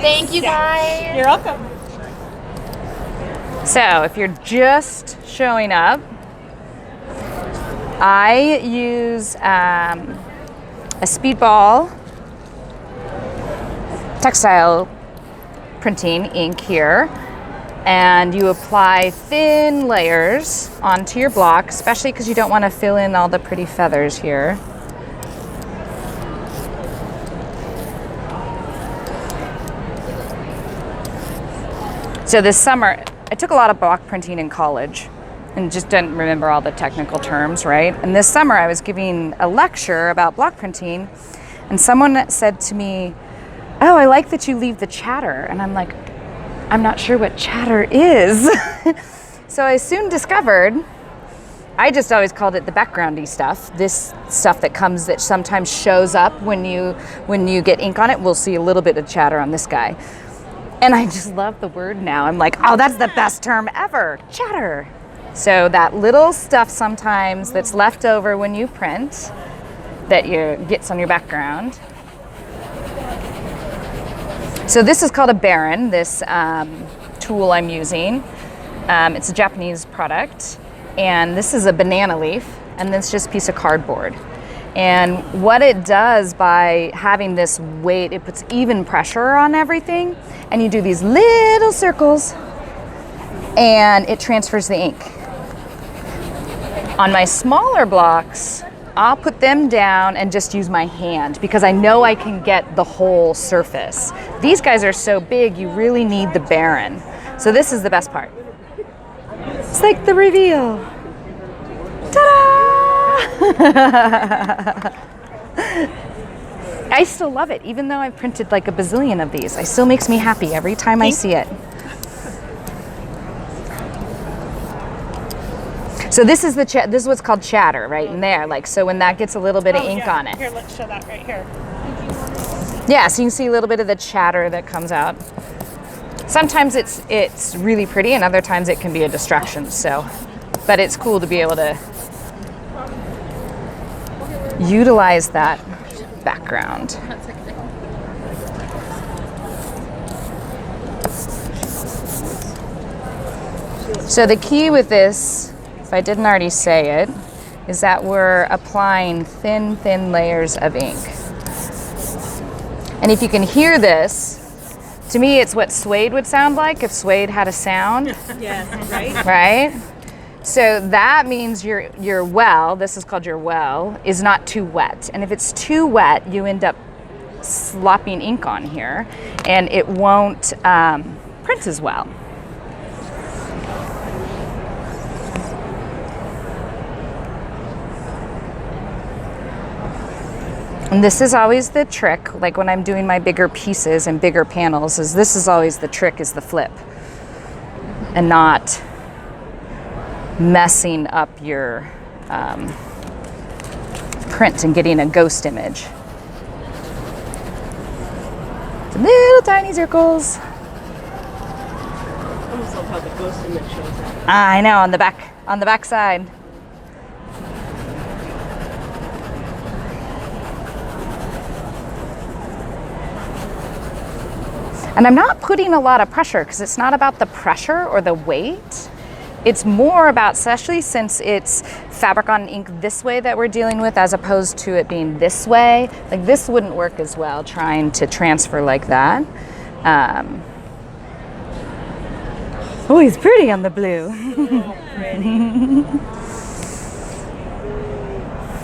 Thank you, guys. You're welcome. So if you're just showing up, I use a Speedball textile printing ink here, and you apply thin layers onto your block, especially because you don't want to fill in all the pretty feathers here. So this summer, I took a lot of block printing in college and just didn't remember all the technical terms, right? And this summer I was giving a lecture about block printing, and someone said to me, "Oh, I like that you leave the chatter." And I'm like, I'm not sure what chatter is. So I soon discovered, I just always called it the backgroundy stuff. This stuff that sometimes shows up when you get ink on it. We'll see a little bit of chatter on this guy. And I just love the word now. I'm like, oh, that's the best term ever, chatter. So that little stuff sometimes that's left over when you print that gets on your background. So this is called a Baron, this tool I'm using. It's a Japanese product, and this is a banana leaf, and this is just a piece of cardboard. And what it does by having this weight, it puts even pressure on everything, and you do these little circles, and it transfers the ink. On my smaller blocks, I'll put them down and just use my hand because I know I can get the whole surface. These guys are so big, you really need the Baron. So this is the best part. It's like the reveal. Ta-da! I still love it, even though I've printed like a bazillion of these. It still makes me happy every time I see it. So this is this is what's called chatter right in there. Like, so when that gets a little bit of ink on it. Here, let's show that right here. Yeah, so you can see a little bit of the chatter that comes out. Sometimes it's really pretty, and other times it can be a distraction. So, but it's cool to be able to utilize that background. So the key with this, if I didn't already say it, is that we're applying thin layers of ink. And if you can hear this, to me it's what suede would sound like if suede had a sound. Yes, right? Right? So that means your well, this is called your well, is not too wet. And if it's too wet, you end up slopping ink on here, and it won't print as well. And this is always the trick, like when I'm doing my bigger pieces and bigger panels, this is always the trick, is the flip. And not messing up your print and getting a ghost image. Little tiny circles. Almost love how the ghost image shows up. I know, on the back side. And I'm not putting a lot of pressure because it's not about the pressure or the weight. It's more about, especially since it's fabric on ink this way that we're dealing with as opposed to it being this way. Like this wouldn't work as well trying to transfer like that. Oh, he's pretty on the blue.